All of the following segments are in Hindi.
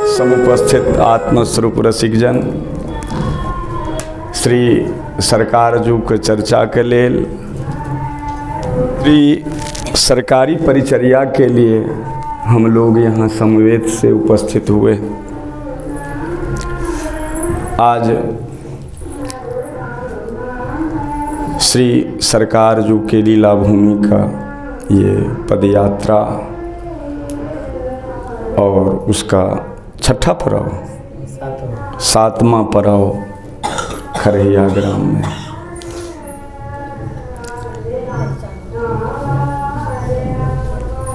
समुपस्थित आत्मस्वरूप रसिकजन, श्री सरकार जू के चर्चा के लेल, श्री सरकारी परिचर्या के लिए हम लोग यहाँ समवेत से उपस्थित हुए। आज श्री सरकार जू के लीला भूमि का ये पदयात्रा और उसका छठा पड़ाव, सातवां पड़ाव खरहिया ग्राम में।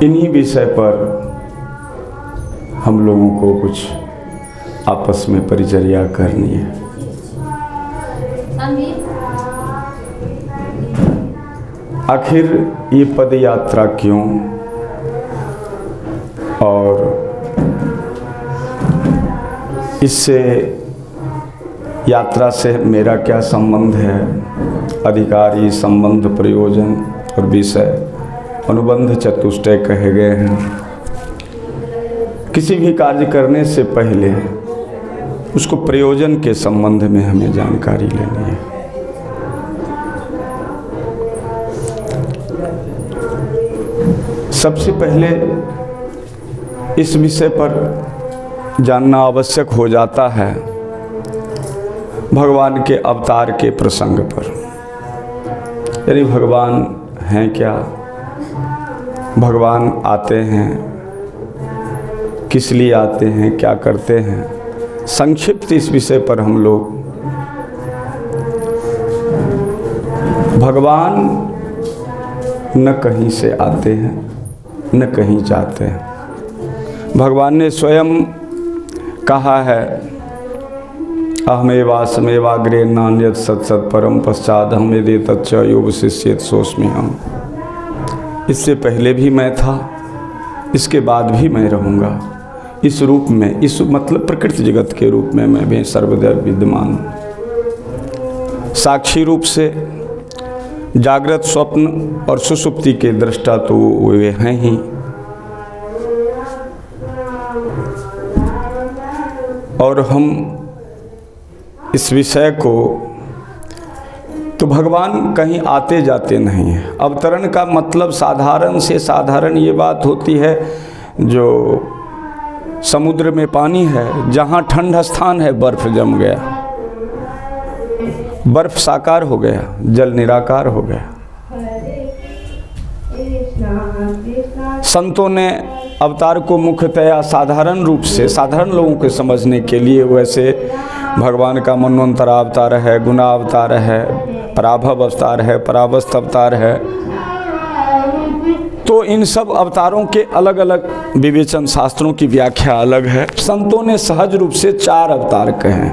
इन्हीं विषय पर हम लोगों को कुछ आपस में परिचर्या करनी है। आखिर ये पद यात्रा क्यों और इससे यात्रा से मेरा क्या संबंध है, अधिकारी संबंध प्रयोजन और विषय अनुबंध चतुष्टय कहे गए हैं। किसी भी कार्य करने से पहले उसको प्रयोजन के संबंध में हमें जानकारी लेनी है। सबसे पहले इस विषय पर जानना आवश्यक हो जाता है भगवान के अवतार के प्रसंग पर। यानी भगवान हैं क्या, भगवान आते हैं, किस लिए आते हैं, क्या करते हैं। संक्षिप्त इस विषय पर हम लोग, भगवान न कहीं से आते हैं न कहीं जाते हैं। भगवान ने स्वयं कहा है, अहमेवासमेवाग्रे नान्यत सत्सत परम पश्चाद हम यदि तच्च योग शिष्येत सोस्मि हम। इससे पहले भी मैं था, इसके बाद भी मैं रहूँगा। इस रूप में, इस मतलब प्रकृति जगत के रूप में मैं भी सर्वदैव विद्यमान हूँ। साक्षी रूप से जागृत, स्वप्न और सुषुप्ति के दृष्टा तो वे हैं ही। और हम इस विषय को, तो भगवान कहीं आते जाते नहीं हैं। अवतरण का मतलब साधारण से साधारण ये बात होती है, जो समुद्र में पानी है, जहाँ ठंड स्थान है बर्फ जम गया, बर्फ साकार हो गया, जल निराकार हो गया। संतों ने अवतार को मुख्यतया साधारण रूप से, साधारण लोगों के समझने के लिए, वैसे भगवान का मनवंतर अवतार है, गुना अवतार है, पराभव अवतार है, परावस्थ अवतार है। तो इन सब अवतारों के अलग अलग विवेचन, शास्त्रों की व्याख्या अलग है। संतों ने सहज रूप से 4 अवतार कहे: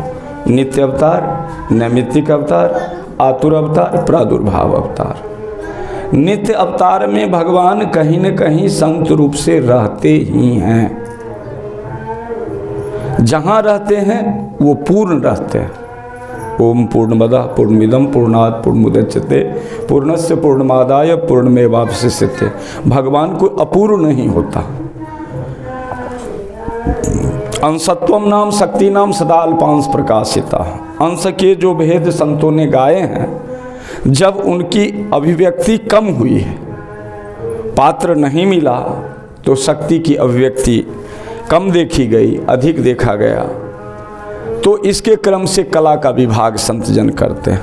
नित्य अवतार, नैमित्तिक अवतार, आतुर अवतार, प्रादुर्भाव अवतार। नित्य अवतार में भगवान कहीं न कहीं संत रूप से रहते ही हैं। जहाँ रहते हैं वो पूर्ण रहते हैं। ओम पूर्णमदः पूर्णमिदं पूर्णात् पूर्णमुदच्यते पूर्णस्य पूर्णमादाय पूर्णमेवावशिष्यते। भगवान कोई अपूर्ण नहीं होता। अंशत्वम नाम शक्ति नाम सदा अल्पांश प्रकाशिता। अंश के जो भेद संतों ने गाए हैं, जब उनकी अभिव्यक्ति कम हुई है, पात्र नहीं मिला, तो शक्ति की अभिव्यक्ति कम देखी गई, अधिक देखा गया। तो इसके क्रम से कला का विभाग संत जन करते हैं।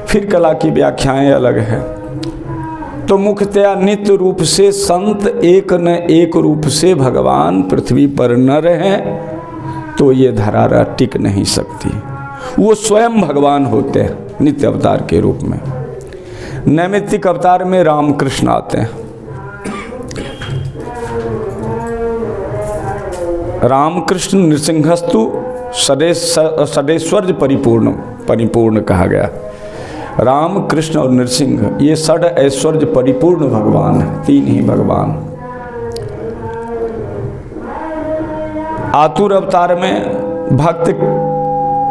फिर कला की व्याख्याएं अलग है। तो मुख्यतया नित्य रूप से संत एक न एक रूप से भगवान पृथ्वी पर न रहें तो ये धरा टिक नहीं सकती। वो स्वयं भगवान होते हैं नित्य अवतार के रूप में। नैमित्तिक अवतार में राम कृष्ण आते हैं। रामकृष्ण नृसिंहस्तु षडेश्वर्य परिपूर्ण कहा गया। राम, कृष्ण और नृसिंह ये षड ऐश्वर्य परिपूर्ण भगवान है, 3 ही भगवान। आतुर अवतार में भक्त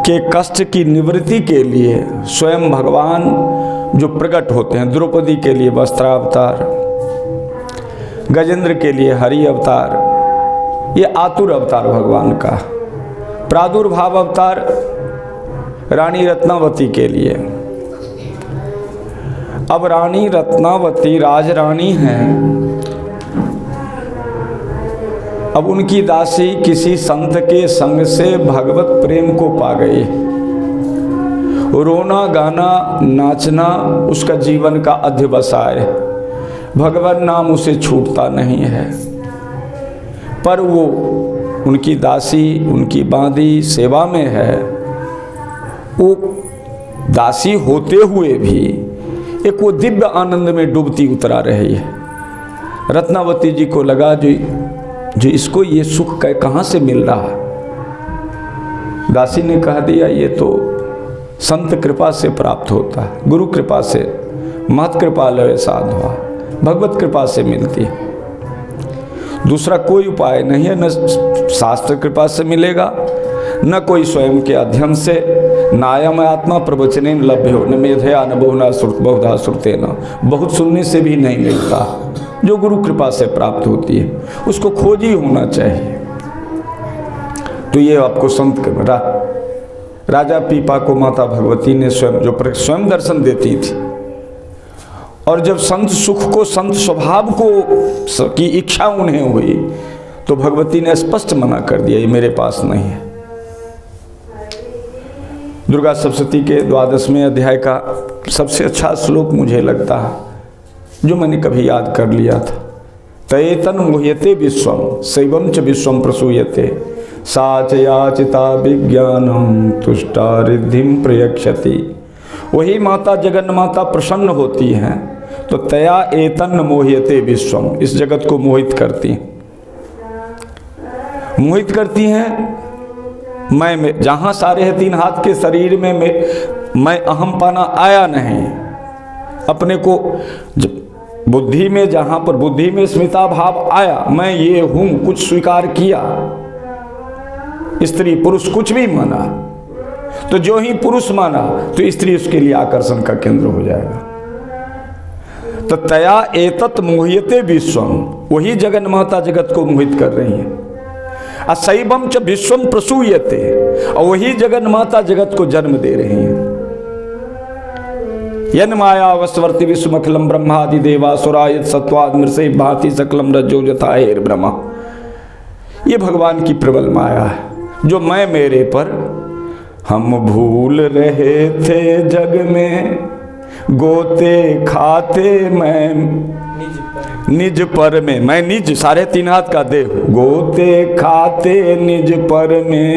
के कष्ट की निवृत्ति के लिए स्वयं भगवान जो प्रकट होते हैं। द्रौपदी के लिए वस्त्रावतार, गजेंद्र के लिए हरि अवतार, ये आतुर अवतार भगवान का। प्रादुर्भाव अवतार रानी रत्नावती के लिए। अब रानी रत्नावती राजरानी हैं। अब उनकी दासी किसी संत के संग से भगवत प्रेम को पा गई। रोना गाना नाचना उसका जीवन का अध्यवसाय, भगवान नाम उसे छूटता नहीं है। पर वो उनकी दासी, उनकी बांदी सेवा में है। वो दासी होते हुए भी एक वो दिव्य आनंद में डूबती उतरा रही है। रत्नावती जी को लगा जो इसको ये सुख कहाँ से मिल रहा। दासी ने कह दिया ये तो संत कृपा से प्राप्त होता है, गुरु कृपा से, महत कृपा लय साधवा, भगवत कृपा से मिलती है। दूसरा कोई उपाय नहीं है, न शास्त्र कृपा से मिलेगा, न कोई स्वयं के अध्ययन से, नायम आत्मा प्रवचने लभ्य हो, न मेधया न बहुना श्रुत बहुधा श्रुते न, बहुत सुनने से भी नहीं मिलता। जो गुरु कृपा से प्राप्त होती है उसको खोज ही होना चाहिए। तो ये आपको संत राजा पीपा को माता भगवती ने स्वयं दर्शन देती थी। और जब संत सुख को, संत स्वभाव को की इच्छा उन्हें हुई तो भगवती ने स्पष्ट मना कर दिया, ये मेरे पास नहीं है। दुर्गा सप्तशती के 12वें अध्याय का सबसे अच्छा श्लोक मुझे लगता है, जो मैंने कभी याद कर लिया था। तयेतन मोह्यते विश्वम शैवम च विश्वम प्रसूयते सा च याचिता विज्ञानम तुष्टा रिद्धिम प्रयक्षति। वही माता जगन्माता प्रसन्न होती हैं तो तया एतन मोह्यते विश्वम, इस जगत को मोहित करती हैं। मोहित करती हैं मैं जहाँ सारे हैं 3 हाथ के शरीर में मैं अहम पाना आया नहीं। अपने को बुद्धि में, जहाँ पर बुद्धि में स्मिता भाव आया, मैं ये हूँ, कुछ स्वीकार किया, स्त्री पुरुष कुछ भी माना, तो जो ही पुरुष माना तो स्त्री उसके लिए आकर्षण का केंद्र हो जाएगा। तो तया एतत मोह्यते विश्वम, वही जगन्माता जगत को मोहित कर रही है। अशैवम च विश्वम प्रसूयते, और वही जगन्माता जगत को जन्म दे रही है। यन माया वस्वर्ति विश्वमखिलम ब्रह्मादि देवासुरायत सत्वाद मृषे भाति सकलम रज्जो जथा हेर ब्रह्मा। ये भगवान की प्रबल माया है, जो मैं मेरे पर हम भूल रहे थे जग में, गोते खाते मैं निज पर में, मैं निज सारे 3 हाथ का देह, गोते खाते निज पर में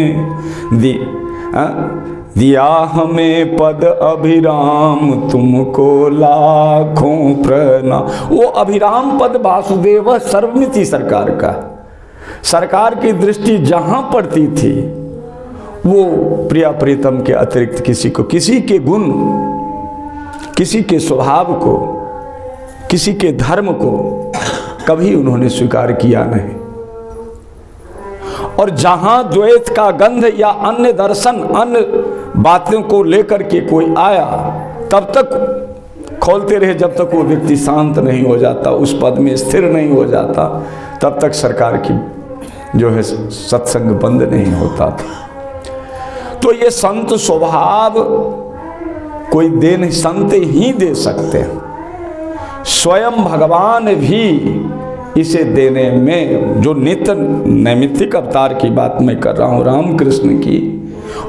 दिया हमें पद अभिराम, तुमको लाखों प्रणाम। वो अभिराम पद वासुदेव सर्वमिति सरकार का, सरकार की दृष्टि जहां पड़ती थी वो प्रिया प्रीतम के अतिरिक्त किसी को, किसी के गुण, किसी के स्वभाव को, किसी के धर्म को कभी उन्होंने स्वीकार किया नहीं। और जहां द्वैत का गंध या अन्य दर्शन, अन्य बातों को लेकर के कोई आया, तब तक खोलते रहे जब तक वो व्यक्ति शांत नहीं हो जाता, उस पद में स्थिर नहीं हो जाता, तब तक सरकार की जो है सत्संग बंद नहीं होता था। तो ये संत स्वभाव कोई दे नहीं, संत ही दे सकते हैं। स्वयं भगवान भी इसे देने में, जो नित्य नैमित्तिक अवतार की बात मैं कर रहा हूं रामकृष्ण की,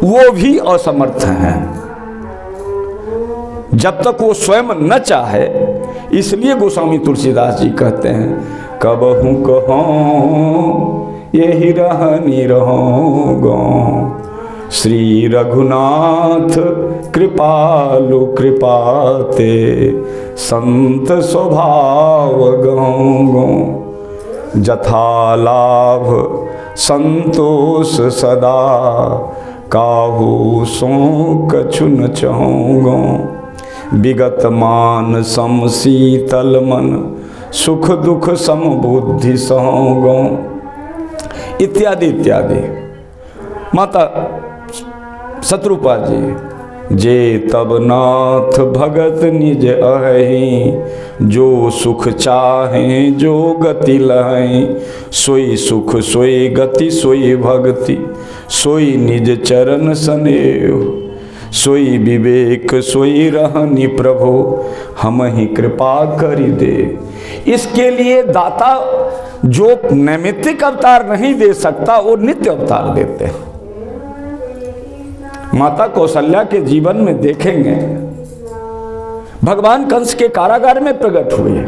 वो भी असमर्थ हैं जब तक वो स्वयं न चाहे। इसलिए गोस्वामी तुलसीदास जी कहते हैं, कबहू कहूं यही रहनी रहोगो, श्री रघुनाथ कृपालु कृपाते, संत स्वभाव गौ जथा लाभ संतोष सदा, काहू सो कछु न चाहूँगो, विगत मान सम शीतल मन, सुख दुख सम बुद्धि सहोगो, इत्यादि इत्यादि। माता शत्रुपा जी जे तब नाथ भगत निज अहि, जो सुख चाहें जो गति लहें, सोई सुख सोई गति सोई भक्ति, सोई निज चरण सनेह, सोई विवेक सोई रहनी प्रभु, हम ही कृपा करि दे। इसके लिए दाता जो नैमित्तिक अवतार नहीं दे सकता, वो नित्य अवतार देते हैं। माता कौशल्या के जीवन में देखेंगे, भगवान कंस के कारागार में प्रकट हुए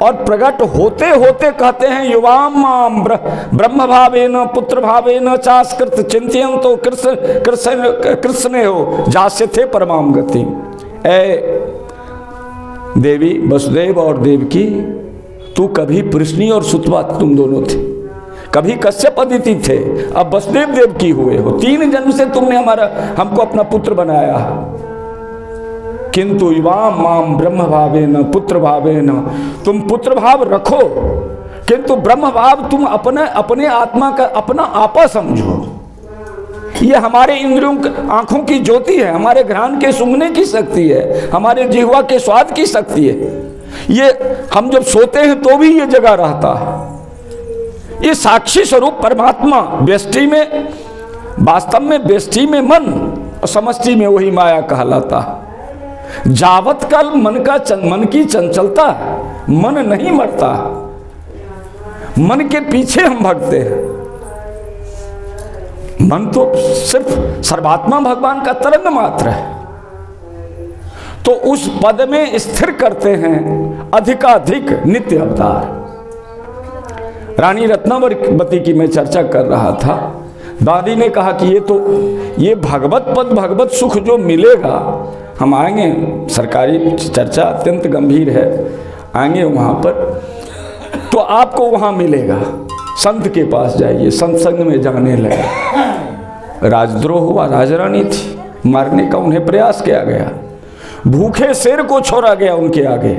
और प्रकट होते होते कहते हैं, युवाम माम ब्रह्म भावेन पुत्र भावेन चास्कृत चिंतयन्तो कृष्ण हो जास्य थे परमाम गति। ऐ देवी वसुदेव और देवकी, तू कभी पृष्णी और सुतवा तुम दोनों थे, कभी कश्यप अदिति थे, अब वसुदेव देवकी हुए हो। 3 जन्म से तुमने हमको अपना पुत्र बनाया, किंतु युवाम माम ब्रह्म भावेन पुत्र भावेन, तुम पुत्र भाव रखो, किंतु ब्रह्म भाव तुम अपने आत्मा का अपना आपा समझो। ये हमारे इंद्रियों आंखों की ज्योति है, हमारे घ्राण के सूंघने की शक्ति है, हमारे जिह्वा के स्वाद की शक्ति है। ये हम जब सोते हैं तो भी ये जगह रहता है। ये साक्षी स्वरूप परमात्मा व्यष्टि में, वास्तव में व्यष्टि में मन और समष्टि में वही माया कहलाता है। जावत काल मन की चंचलता है, मन नहीं मरता, मन के पीछे हम भागते हैं। मन तो सिर्फ सर्वात्मा भगवान का तरंग मात्र है, तो उस पद में स्थिर करते हैं अधिकाधिक नित्य अवतार। रानी रत्नावती की मैं चर्चा कर रहा था, दादी ने कहा कि ये भगवत पद भगवत सुख जो मिलेगा, हम आएंगे, सरकारी चर्चा अत्यंत गंभीर है, आएंगे वहाँ पर तो आपको वहाँ मिलेगा। संत के पास जाइए, संत संग में जाने लगे। राजद्रोह हुआ, राजरानी थी, मारने का उन्हें प्रयास किया गया, भूखे शेर को छोड़ा गया उनके आगे,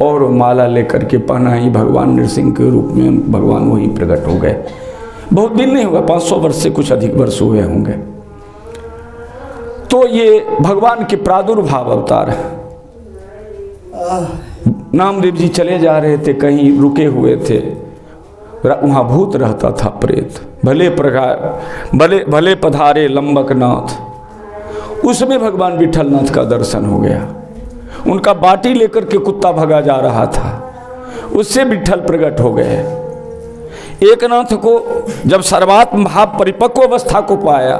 और माला लेकर के पहनाई भगवान नृसिंह के रूप में भगवान वहीं प्रकट हो गए। बहुत दिन नहीं हुआ, 500 वर्ष से कुछ अधिक वर्ष हुए होंगे। तो ये भगवान के प्रादुर्भाव अवतार है। नामदेव जी चले जा रहे थे, कहीं रुके हुए थे, वहाँ भूत रहता था, प्रेत। भले पधारे लंबक नाथ, उसमें भगवान विठलनाथ का दर्शन हो गया। उनका बाटी लेकर के कुत्ता भगा जा रहा था, उससे विठल प्रकट हो गए। एकनाथ को जब सर्वात्म भाव परिपक्व अवस्था को पाया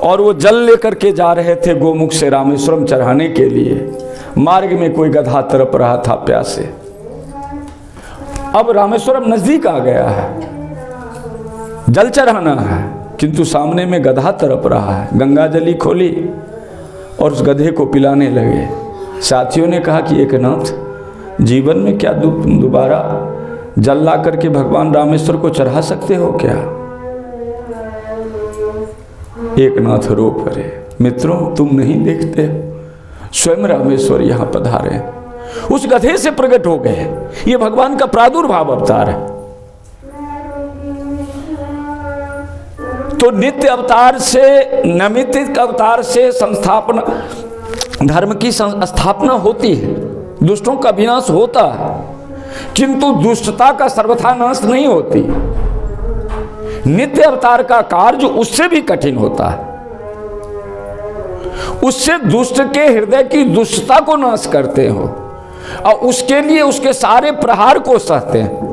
और वो जल लेकर के जा रहे थे गोमुख से रामेश्वरम चढ़ाने के लिए, मार्ग में कोई गधा तड़प रहा था प्यासे। अब रामेश्वरम नजदीक आ गया है, जल चढ़ाना है, किंतु सामने में गधा तड़प रहा है। गंगा जली खोली और उस गधे को पिलाने लगे। साथियों ने कहा कि एकनाथ, जीवन में क्या दोबारा जल ला करके भगवान रामेश्वर को चढ़ा सकते हो क्या? एकनाथ रो पड़े, मित्रों तुम नहीं देखते, स्वयं रामेश्वर यहाँ पधारे, उस गधे से प्रकट हो गए। ये भगवान का प्रादुर्भाव अवतार है। तो नित्य अवतार से, नैमित्तिक अवतार से संस्थापना, धर्म की स्थापना होती है, दुष्टों का विनाश होता है, किंतु दुष्टता का सर्वथा नाश नहीं होती। नित्य अवतार का कार्य उससे भी कठिन होता है, उससे दुष्ट के हृदय की दुष्टता को नाश करते हो और उसके लिए उसके सारे प्रहार को सहते हैं।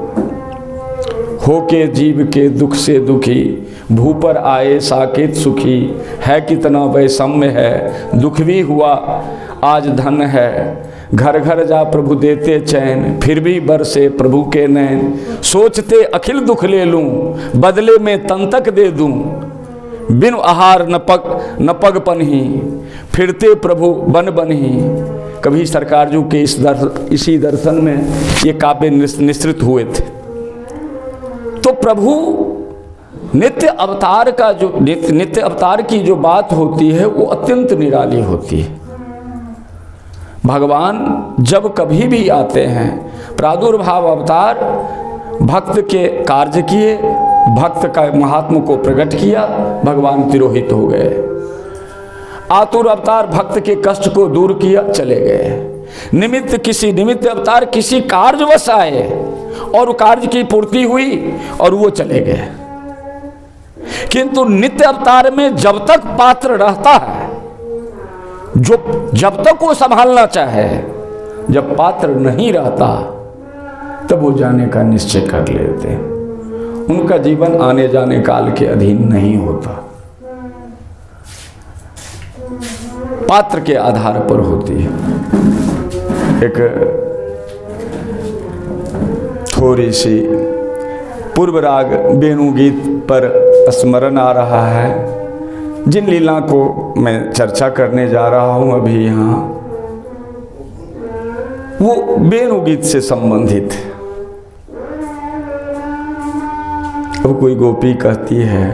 होके जीव के दुख से दुखी, भू पर आए साकेत सुखी, है कितना वैषम्य है, दुख भी हुआ आज धन है, घर घर जा प्रभु देते चैन, फिर भी बरसे प्रभु के नैन, सोचते अखिल दुख ले लूं, बदले में तन तक दे दूं, बिन आहार न पग पनही, फिरते प्रभु बन बनही। कभी सरकार जी के इसी दर्शन में ये काव्य निश्रित हुए थे। तो प्रभु नित्य अवतार का जो नित्य अवतार की जो बात होती है वो अत्यंत निराली होती है। भगवान जब कभी भी आते हैं, प्रादुर्भाव अवतार, भक्त के कार्य किए, भक्त का महात्मा को प्रकट किया, भगवान तिरोहित हो गए। आतुर अवतार भक्त के कष्ट को दूर किया, चले गए। निमित्त किसी निमित्त अवतार किसी कार्यवश आए और कार्य की पूर्ति हुई और वो चले गए। किंतु नित्य अवतार में जब तक पात्र रहता है, जो जब तक वो संभालना चाहे, जब पात्र नहीं रहता तब वो जाने का निश्चय कर लेते हैं। उनका जीवन आने जाने काल के अधीन नहीं होता, पात्र के आधार पर होती है। एक थोड़ी सी पूर्व राग वेणु गीत पर स्मरण आ रहा है, जिन लीला को मैं चर्चा करने जा रहा हूं अभी यहाँ, वो वेणु गीत से संबंधित है। अब कोई गोपी कहती है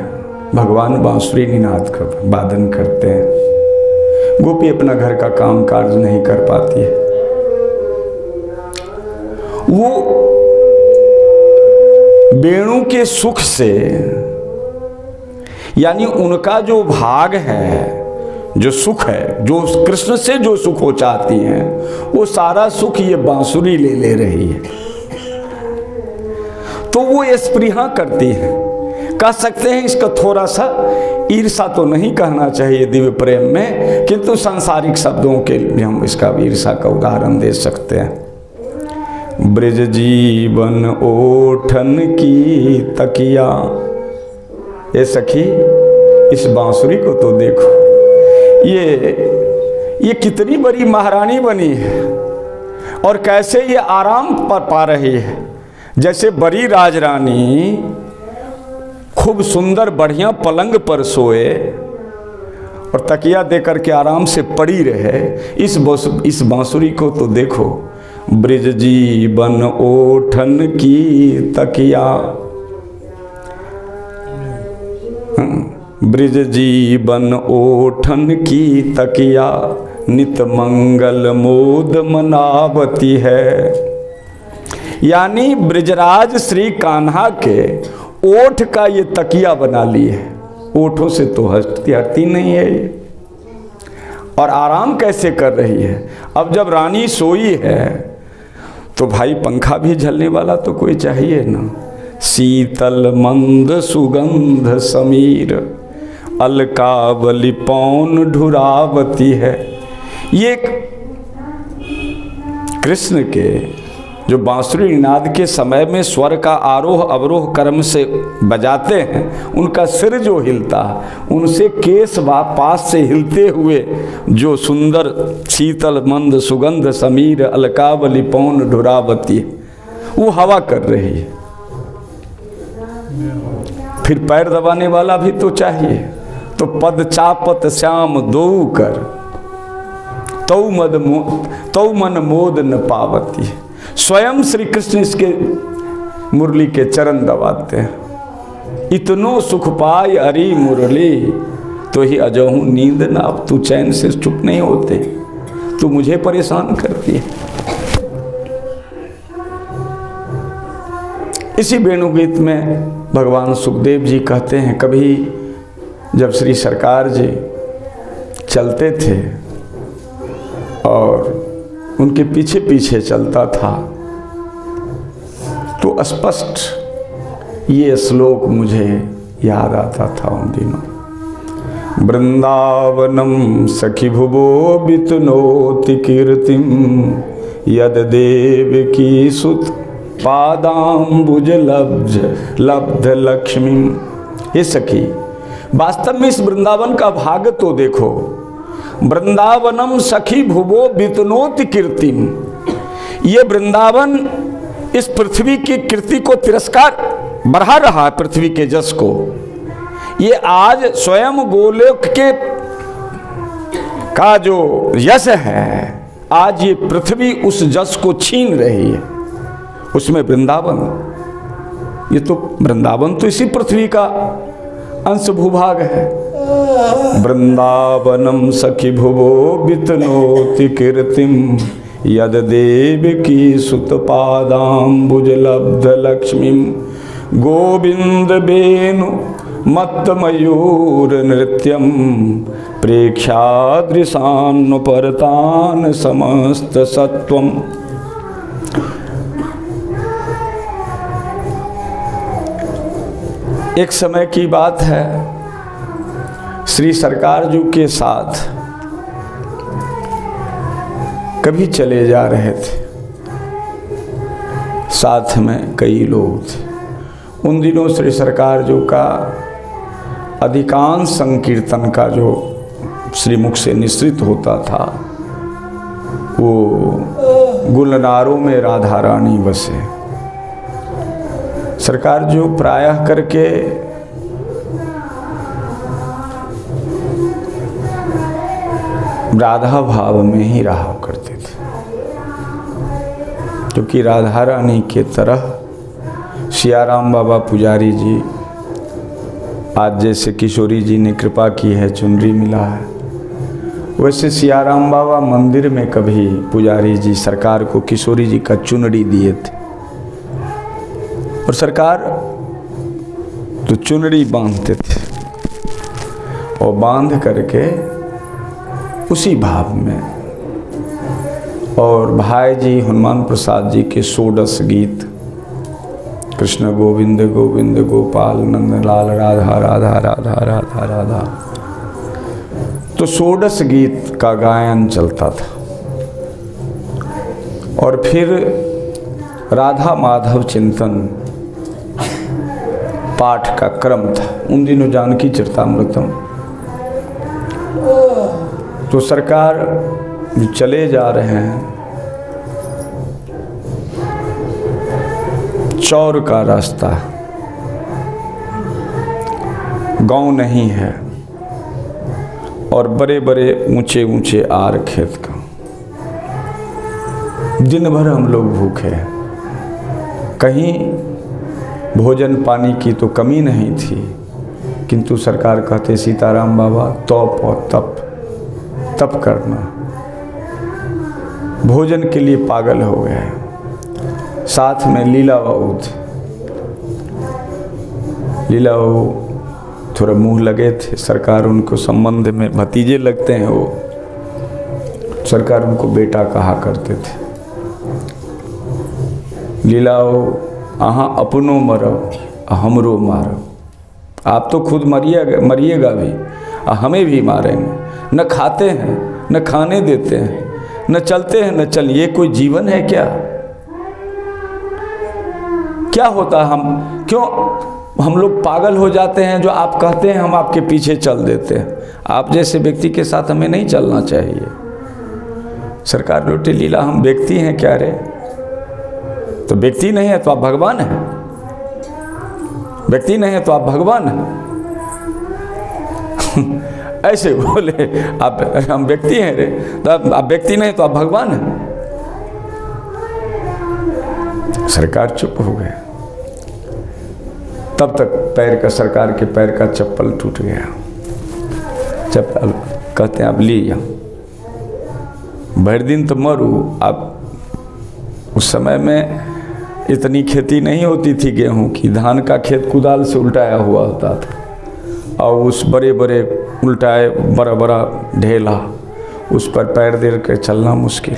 भगवान बांसुरी निनाद का वादन करते हैं, गोपी अपना घर का काम काज नहीं कर पाती है। वो वेणु के सुख से, यानी उनका जो भाग है, जो सुख है, जो कृष्ण से जो सुख हो चाहती हैं, वो सारा सुख ये बांसुरी ले रही है। तो वो स्पृहा करती है। कह सकते हैं इसका थोड़ा सा ईर्षा तो नहीं कहना चाहिए दिव्य प्रेम में, किंतु सांसारिक शब्दों के लिए हम इसका ईर्षा का उदाहरण दे सकते हैं। ब्रज जीवन ओठन की तकिया, ये सखी इस बांसुरी को तो देखो, ये कितनी बड़ी महारानी बनी है और कैसे ये आराम पर पा रही है। जैसे बड़ी राजरानी खूब सुंदर बढ़िया पलंग पर सोए और तकिया देकर के आराम से पड़ी रहे, इस बांसुरी को तो देखो। ब्रज जीवन ओठन की तकिया, ब्रज जीवन ओठन की तकिया, नित मंगल मोद मनावती है। यानी ब्रजराज श्री कान्हा के ओठ का ये तकिया बना ली है। ओठों से तो हटती नहीं है ये, और आराम कैसे कर रही है। अब जब रानी सोई है तो भाई पंखा भी झलने वाला तो कोई चाहिए ना। शीतल मंद सुगंध समीर, अलकावली पौन ढुरावती है। ये कृष्ण के जो बांसुरी निनाद के समय में स्वर का आरोह अवरोह क्रम से बजाते हैं, उनका सिर जो हिलता, उनसे केस पास से हिलते हुए जो सुंदर शीतल मंद सुगंध समीर अलकावली पौन ढुरावती, वो हवा कर रही है। फिर पैर दबाने वाला भी तो चाहिए। तो पद चापत श्याम दो कर, तौ मन मोद न पावती। स्वयं श्री कृष्ण इसके मुरली के चरण दबाते हैं। इतनो सुख पाय अरी मुरली, तो ही अजहूं नींद ना। अब तू चैन से चुप नहीं होते, तू मुझे परेशान करती है। इसी वेणुगीत में भगवान सुखदेव जी कहते हैं, कभी जब श्री सरकार जी चलते थे और उनके पीछे पीछे चलता था, तो स्पष्ट ये श्लोक मुझे याद आता था उन दिनों। वृंदावनम सखी भुवो वितनोति कीर्तिम, यद देव की सुत पादाम्बुज लब्ध लक्ष्मी। ये सखी, वास्तव में इस वृंदावन का भाग तो देखो। वृंदावनम सखी भुवो वितनोति कीर्तिम, ये वृंदावन इस पृथ्वी की कीर्ति को तिरस्कार बढ़ा रहा है, पृथ्वी के जस को। ये आज स्वयं गोलोक के का जो यश है, आज ये पृथ्वी उस जस को छीन रही है। उसमें वृंदावन, ये तो वृंदावन तो इसी पृथ्वी का अंश भूभाग है। वृंदावनम सखी भुवो वितनोति कीर्तिम, यद देव की सुत पादाम्बुज लब्ध लक्ष्मीम। गोविंद बेनु मत्तमयूर नृत्यम प्रेक्षादृशान्नुपरतान समस्त सत्वम। एक समय की बात है, श्री सरकार जी के साथ कभी चले जा रहे थे, साथ में कई लोग थे। उन दिनों श्री सरकार जी का अधिकांश संकीर्तन का जो श्रीमुख से निश्रित होता था वो गुलनारों में राधा रानी बसे। सरकार जो प्रायः करके राधा भाव में ही रहा करते थे, क्योंकि राधा रानी के तरह सियाराम बाबा पुजारी जी, आज जैसे किशोरी जी ने कृपा की है चुनरी मिला है, वैसे सियाराम बाबा मंदिर में कभी पुजारी जी सरकार को किशोरी जी का चुनरी दिए थे, और सरकार तो चुनरी बांधते थे और बांध करके उसी भाव में, और भाई जी हनुमान प्रसाद जी के 16 गीत, कृष्ण गोविंद गोविंद गोपाल नंद लाल राधा राधा राधा राधा राधा, तो 16 गीत का गायन चलता था। और फिर राधा माधव चिंतन पाठ का क्रम था। उन दिनों जानकी चरितामृतम, तो सरकार चले जा रहे हैं, चौर का रास्ता, गांव नहीं है और बड़े बड़े ऊंचे ऊंचे आर खेत का। दिन भर हम लोग भूखे हैं, कहीं भोजन पानी की तो कमी नहीं थी, किंतु सरकार कहते सीताराम बाबा तप और तप करना, भोजन के लिए पागल हो गए। साथ में लीला बाबू थे, लीला बाबू थोड़ा मुंह लगे थे, सरकार उनको संबंध में भतीजे लगते हैं, वो सरकार उनको बेटा कहा करते थे। लीला बाबू अहाँ अपनो मरो हमरो मारो, आप तो खुद मरिएगा भी, हमें भी मारेंगे। न खाते हैं न खाने देते हैं, न चलते हैं न चल, ये कोई जीवन है क्या? क्या होता, हम क्यों हम लोग पागल हो जाते हैं? जो आप कहते हैं हम आपके पीछे चल देते हैं। आप जैसे व्यक्ति के साथ हमें नहीं चलना चाहिए। सरकार लोटे लीला, हम व्यक्ति हैं क्या रे? तो व्यक्ति नहीं है तो आप भगवान हैं, व्यक्ति नहीं है तो आप भगवान हैं। ऐसे बोले, आप हम व्यक्ति हैं रे, तो आप व्यक्ति नहीं तो आप भगवान हैं। सरकार चुप हो गए। तब तक पैर का, सरकार के पैर का चप्पल टूट गया। चप्पल कहते हैं आप ले जाओ, भर दिन तो मरू। आप उस समय में इतनी खेती नहीं होती थी गेहूं की, धान का खेत कुदाल से उल्टाया हुआ होता था, और उस बड़े बड़े उल्टाए बड़ा बड़ा ढेला, उस पर पैर दे कर चलना मुश्किल।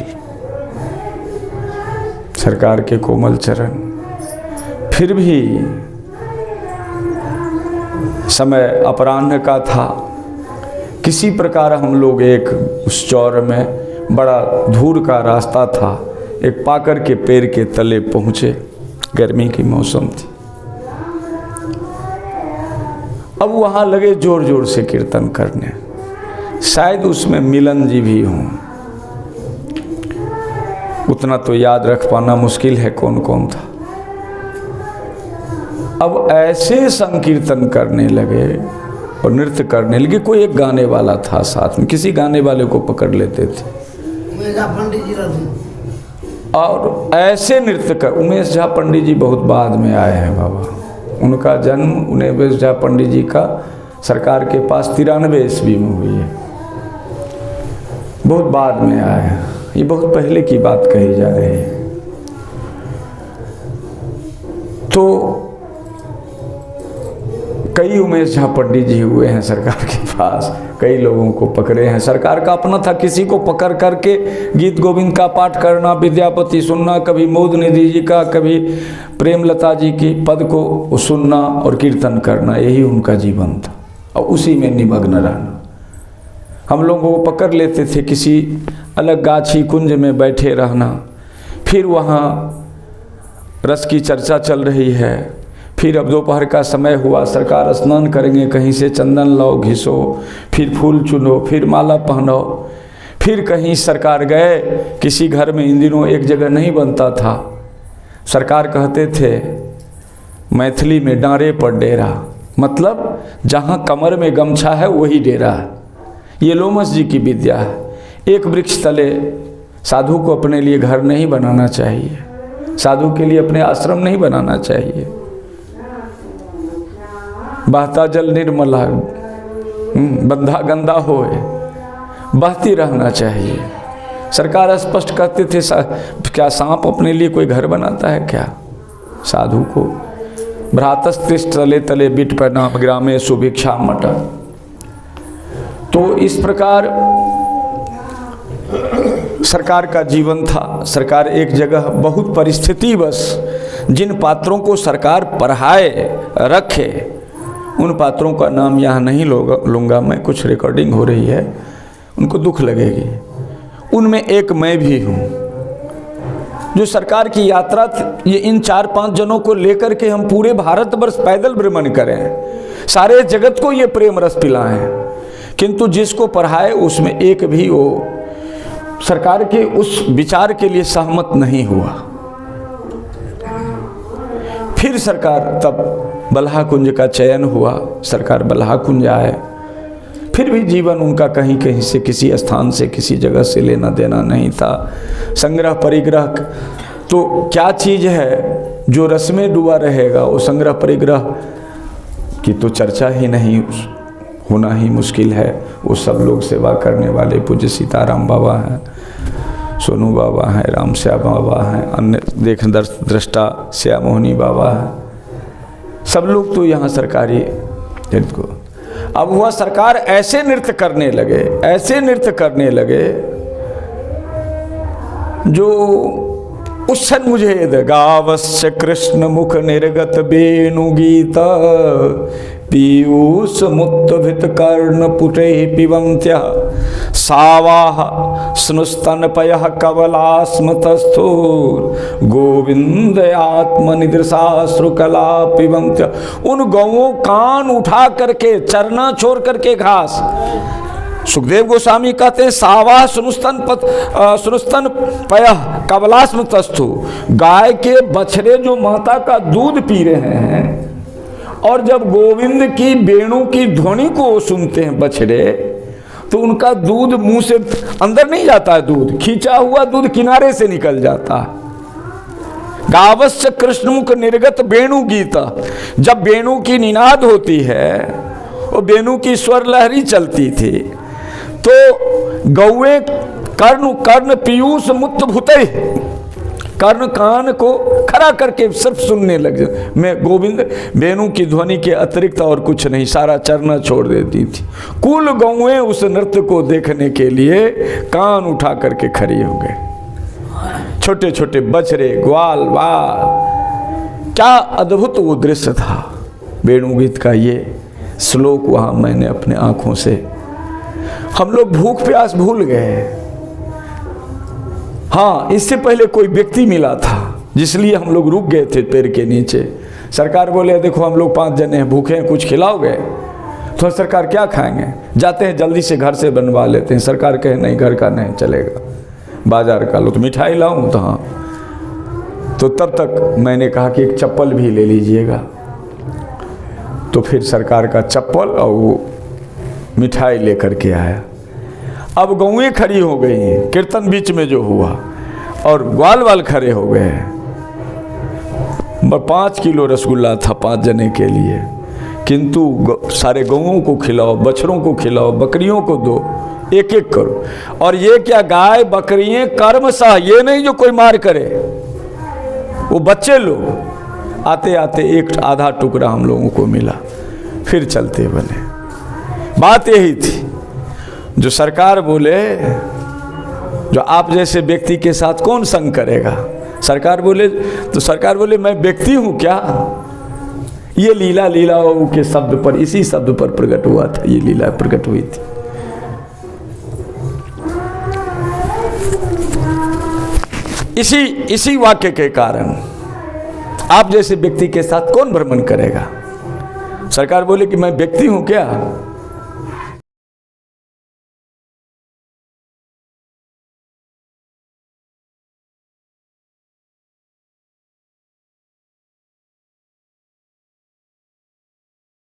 सरकार के कोमल चरण, फिर भी समय अपराह्न का था, किसी प्रकार हम लोग एक उस चौर में, बड़ा धूल का रास्ता था, एक पाकर के पेड़ के तले पहुँचे। गर्मी की मौसम थी। अब वहाँ लगे जोर जोर से कीर्तन करने, शायद उसमें मिलन जी भी हों, उतना तो याद रख पाना मुश्किल है कौन कौन था। अब ऐसे संकीर्तन करने लगे और नृत्य करने लगे। कोई एक गाने वाला था साथ में, किसी गाने वाले को पकड़ लेते थे और ऐसे नृत्य कर। उमेश झा पंडित जी बहुत बाद में आए हैं बाबा, उनका जन्म उमेश झा पंडित जी का सरकार के पास 93 ईस्वी में हुई है, बहुत बाद में आए हैं, ये बहुत पहले की बात कही जा रही है। तो कई उमेश झा पंडित जी हुए हैं सरकार के पास, कई लोगों को पकड़े हैं। सरकार का अपना था, किसी को पकड़ करके गीत गोविंद का पाठ करना, विद्यापति सुनना, कभी मोद निधि जी का, कभी प्रेमलता जी की पद को सुनना और कीर्तन करना, यही उनका जीवन था और उसी में निमग्न रहना। हम लोगों को पकड़ लेते थे, किसी अलग गाछी कुंज में बैठे रहना, फिर वहाँ रस की चर्चा चल रही है, फिर अब दोपहर का समय हुआ, सरकार स्नान करेंगे, कहीं से चंदन लाओ घिसो, फिर फूल चुनो, फिर माला पहनो, फिर कहीं सरकार गए किसी घर में। इन दिनों एक जगह नहीं बनता था, सरकार कहते थे मैथिली में डांरे पर डेरा, मतलब जहाँ कमर में गमछा है वही डेरा है। ये लोमस जी की विद्या है। एक वृक्ष तले साधु को अपने लिए घर नहीं बनाना चाहिए, साधु के लिए अपने आश्रम नहीं बनाना चाहिए। बहता जल निर्मला बंधा गंदा होए, बहती रहना चाहिए। सरकार स्पष्ट कहते थे, क्या सांप अपने लिए कोई घर बनाता है क्या? साधु को भ्रातस्तिष्ठ तले तले बिट प्रणाम ग्रामे सुभिक्षा मट। तो इस प्रकार सरकार का जीवन था। सरकार एक जगह बहुत परिस्थिति बस जिन पात्रों को सरकार पढ़ाए रखे, उन पात्रों का नाम यहाँ नहीं लूँगा मैं, कुछ रिकॉर्डिंग हो रही है, उनको दुख लगेगी। उनमें एक मैं भी हूँ। जो सरकार की यात्रा थी, ये इन 4-5 जनों को लेकर के हम पूरे भारतवर्ष पैदल भ्रमण करें, सारे जगत को ये प्रेम रस पिलाएं, किंतु जिसको पढ़ाए उसमें एक भी वो सरकार के उस विचार के लिए सहमत नहीं हुआ। फिर सरकार तब बल्हा कुंज का चयन हुआ, सरकार बल्हा कुंज आए। फिर भी जीवन उनका कहीं कहीं से, किसी स्थान से, किसी जगह से लेना देना नहीं था। संग्रह परिग्रह तो क्या चीज़ है जो रस में डूबा रहेगा, वो संग्रह परिग्रह की तो चर्चा ही नहीं, होना ही मुश्किल है। वो सब लोग सेवा करने वाले पूज्य सीताराम बाबा हैं, सोनू बाबा हैं, राम श्याम बाबा हैं, अन्य देख दृष्टा श्याम मोहनी बाबा हैं, सब लोग तो यहाँ सरकारी नृत्य को। अब हुआ सरकार ऐसे नृत्य करने लगे, ऐसे नृत्य करने लगे जो उस सन मुझे गावस्य कृष्ण मुख निर्गत वेणु गीत पीयूष मुत्तभित कर्ण पुटे पिबंत्य सावाह स्नुस्तनपयः कवलास्मतस्थूर गोविंद आत्मनिदृशाश्रुकला पिबंत्य। उन गौओं कान उठा करके, चरना छोड़ करके घास, सुखदेव गोस्वामी कहते हैं सावा सुनुस्तन पयः कवलास्मतस्थु, गाय के बछड़े जो माता का दूध पी रहे हैं, और जब गोविंद की वेणु की ध्वनि को सुनते हैं बछड़े, तो उनका दूध मुंह से अंदर नहीं जाता है, दूध खींचा हुआ दूध किनारे से निकल जाता है। गावस्य कृष्णमुख निर्गत वेणु गीता, जब वेणु की निनाद होती है, वो वेणु की स्वर लहरी चलती थी, तो गौए कर्ण पीयूष मुक्त भूते, कर्ण कान को खड़ा करके सिर्फ सुनने लगे। मैं गोविंद वेणु की ध्वनि के अतिरिक्त और कुछ नहीं, सारा चरना छोड़ देती थी। कुल गौएं उस नृत्य को देखने के लिए कान उठा करके खड़ी हो गए, छोटे छोटे बछड़े, ग्वाल वाल। क्या अद्भुत वो दृश्य था वेणुगीत का। ये श्लोक वहाँ मैंने अपने आँखों से, हम लोग भूख प्यास भूल गए। हाँ, इससे पहले कोई व्यक्ति मिला था जिसलिए हम लोग रुक गए थे पेड़ के नीचे। सरकार बोले देखो हम लोग 5 जने हैं, भूखे हैं, कुछ खिलाओगे? तो सरकार क्या खाएंगे, जाते हैं जल्दी से घर से बनवा लेते हैं। सरकार कहे नहीं, घर का नहीं चलेगा, बाजार का लो। तो मिठाई लाऊं? तो हाँ। तो तब तक मैंने कहा कि एक चप्पल भी ले लीजिएगा। तो फिर सरकार का चप्पल और वो मिठाई लेकर के आया। अब गौएं खड़ी हो गई हैं, कीर्तन बीच में जो हुआ, और ग्वाल वाल खड़े हो गए। 5 किलो रसगुल्ला था 5 जने के लिए, किंतु सारे गौओं को खिलाओ, बछड़ों को खिलाओ, बकरियों को दो, एक एक करो। और ये क्या, गाय बकरियां कर्म सह, ये नहीं जो कोई मार करे, वो बच्चे लोग। आते आते एक आधा टुकड़ा हम लोगों को मिला, फिर चलते बने। बात यही थी, जो सरकार बोले जो आप जैसे व्यक्ति के साथ कौन संग करेगा। सरकार बोले तो सरकार बोले मैं व्यक्ति हूँ क्या। ये लीला लीलाओं के शब्द पर, इसी शब्द पर प्रकट हुआ था, ये लीला प्रकट हुई थी। इसी वाक्य के कारण आप जैसे व्यक्ति के साथ कौन भ्रमण करेगा। सरकार बोले कि मैं व्यक्ति हूं क्या।